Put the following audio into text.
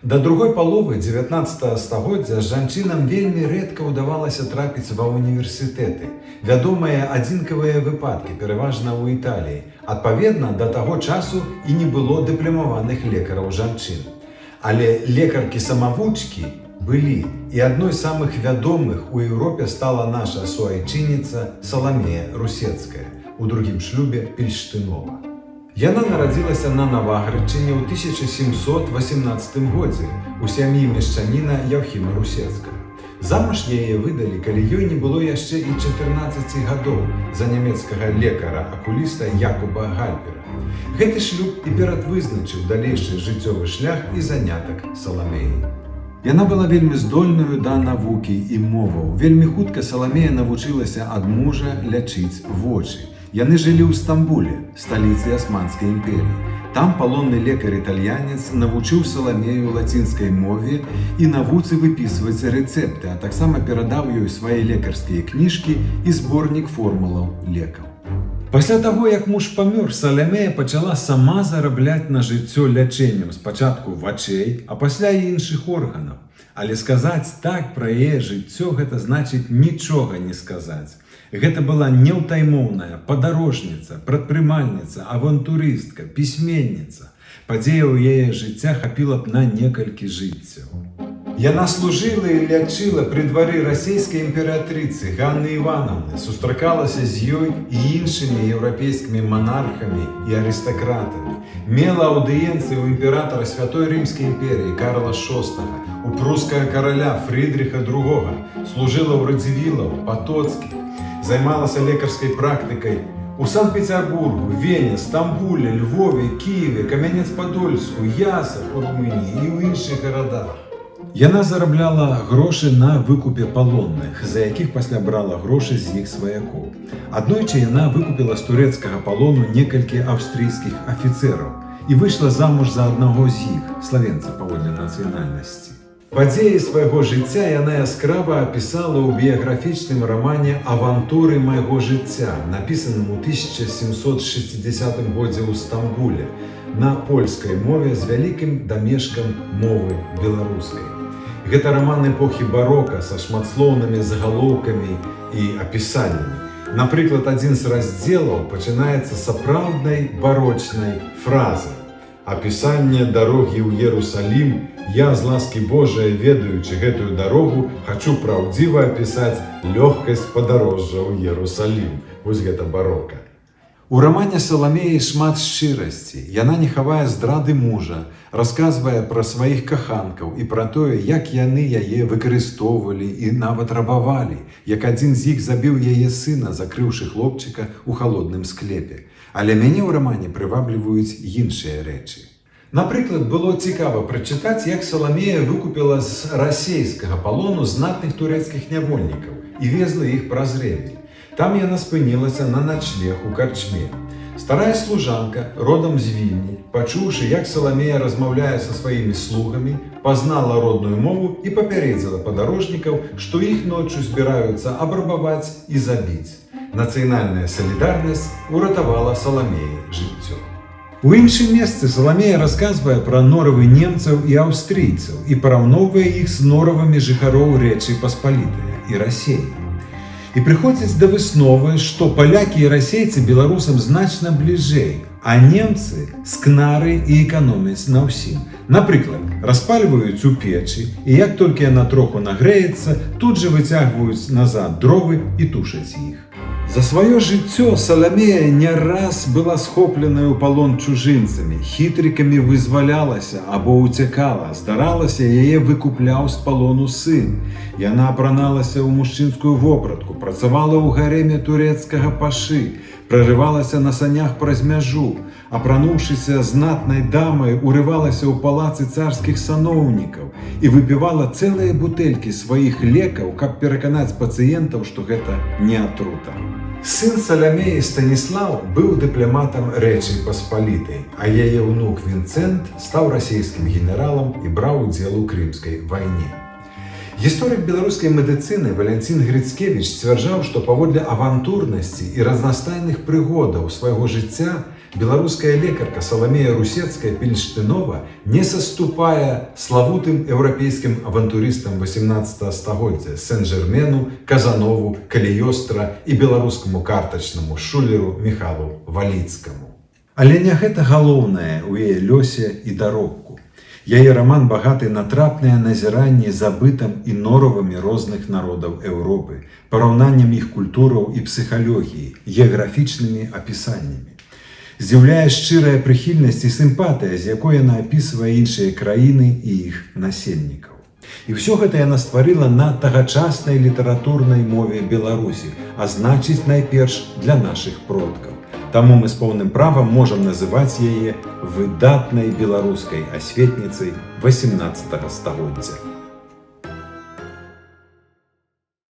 Да другой паловы 19 стагоддзя жанчынам вельмі рэдка ўдавалася трапіць ва ўніверсітэты. Вядомыя адзінкавыя выпадкі, пераважна ў Італіі. Адпаведна, да таго часу і не было дыпламаваных лекараў жанчын. Але лекаркі-самавучкі былі, і адной з самых вядомых у Еўропе стала наша суайчынніца Саламея Русецкая, у другім шлюбе Пільштынова. Яна нарадзілася на Наваградчыне ў 1718 годзе у сям'і мешчаніна Яўхіма Русецкага. Замуж яе выдалі, калі ёй не было яшчэ і 14 гадоў, за нямецкага лекара-акуліста Якуба Гальпера. Гэты шлюб і перадвызначыў далейшы жыццёвы шлях і занятак Саламеі. Яна была вельмі здольнаю да навукі і моваў. Вельмі хутка Саламея навучылася ад мужа лячыць вочы. Яны жылі ў Стамбуле, сталіцы Асманскай імперіі. Там палонны лекар-італьянец навучыў Саламею лацінскай мове і навуцы выпісваць рэцэпты, а таксама перадаў ёй свае лекарскія кніжкі і зборнік формулаў лекаў. Пасля таго, як муж памёр, Саламея пачала сама зарабляць на жыццё лячэннем спачатку вачэй, а пасля і іншых органаў. Але сказаць так пра яе жыццё гэта значыць нічога не сказаць. Гэта была неўтаймоўная падарожніца, прадпрымальніца, авантурыстка, пісьменніца. Падзеяў яе жыцця хапіла б на некалькі жыццяў. Яна служыла і лячыла пры двары расійскай імператрыцы Ганны Івановны, сустракалася з ёй і іншымі еўрапейскімі монархамі і арыстакратамі, мела аўдыенцыі ў імператара Святой Рымскай імперіі Карла VI, у прускага караля Фрыдрыха II, служыла ў Радзівілаў, Патоцкіх, займалася лекарскай практыкай у Санкт-Петербургу, Вене, Стамбуле, Львове, Киеве, Камянец-Падольску, Ясах у Румыніі і ў іншых гарадах. Яна зарабляла грошы на выкупе палонных, за якіх пасля брала грошы з іх сваякоў. Аднойчы яна выкупіла з турэцкага палону некалькі аўстрыйскіх афіцэраў і выйшла замуж за аднаго з іх, славенца паводле нацыянальнасці. Падзеі свайго жыцця яна яскрава апісала ў біяграфічным рамане «Авантуры майго жыцця», напісаным у 1760 годзе ў Стамбуле на польскай мове з вялікім дамешкам мовы беларускай. Гэта раман эпохі барока са шматслоўнымі загалоўкамі і апісаннямі. Напрыклад, адзін з раздзелаў пачынаецца сапраўднай барочнай фразай. Апісанне дарогі ў Ерусалім, я з ласкі Божай, ведаючы гэтую дарогу, хачу праўдзіва апісаць лёгкасць падарожжа ў Ерусалім. Вось гэта барока. У рамане Саламеі шмат шчырасці. Яна не хавае здрады мужа, расказвае пра сваіх каханкаў і пра тое, як яны яе выкарыстоўвалі і нават рабавалі, як адзін з іх забіў яе сына, закрыўшы хлопчыка ў халодным склепе. Але мяне ў рамане прывабліваюць іншыя рэчы. Напрыклад, было цікава прачытаць, як Саламея выкупіла з расейскага палону знатных турэцкіх нявольнікаў і везла іх праз рэвель. Там яна спынілася на начлег у карчме. Старая служанка, родам з Вільні, пачуўшы, як Саламея размаўляе са сваімі слугамі, пазнала родную мову і папярэдзіла падарожнікаў, што іх ноччу збіраюцца абрабаваць і забіць. Нацыянальная салідарнасць уратавала Саламеі жыццё. У іншым месцы Саламея расказвае пра норавы немцаў і аўстрыйцаў і параўноўвае іх з норавамі жыхароў Рэчы Паспалітае і Расеі. І прыходзіць да высновы, што палякі і расейцы беларусам значна бліжэй, а немцы скнары і эканомяць на ўсім. Напрыклад, распальваюць у печы, і як толькі яна троху нагрэецца, тут жа выцягваюць назад дровы і тушаць іх. За сваё жыццё Саламея не раз была схопленая ў палон чужынцамі, хітрыкамі вызвалялася або ўцякала, здаралася, яе выкупляў з палону сын. Яна апраналася ў мужчынскую вопратку, працавала ў гарэме турэцкага пашы, прарывалася на санях праз мяжу, апрануўшыся знатнай дамай, урывалася ў палацы царскіх саноўнікаў і выпівала цэлыя бутэлькі сваіх лекаў, каб пераканаць пацыентаў, што гэта не атрута. Сын Саламеі Станіслаў быў дыпламатам Рэчы Паспалітай, а яе ўнук Вінцэнт стаў расійскім генералам і браў удзел у Крымскай вайне. Гісторык беларускай медыцыны Валянцін Грыцкевіч сцвярджаў, што паводле авантурнасці і разнастайных прыгодаў свайго жыцця беларуская лекарка Саламея Русецкая-Пельштынова не саступае славутым еўрапейскім авантурыстам 18 стагоддзя Сен-Жермену, Казанову, Каліёстра і беларускаму картачнаму шулеру Міхалу Валіцкаму. Але не гэта галоўнае ў яе лёсе і даробку. Яе раман багаты на трапныя назіранні за бытам і норавамі розных народаў Еўропы, параўнаннем іх культураў і псіхалогіі, геаграфічнымі апісаннямі. З'яўляе шчырая прыхільнасць і сімпатыя, з якой яна апісвае іншыя краіны і іх насельнікаў. І ўсё гэта яна стварыла на тагачаснай літаратурнай мове Беларусі, а значыць, найперш для нашых продкаў. Таму мы з поўным правам можам называць яе выдатнай беларускай асветніцай 18 стагоддзя.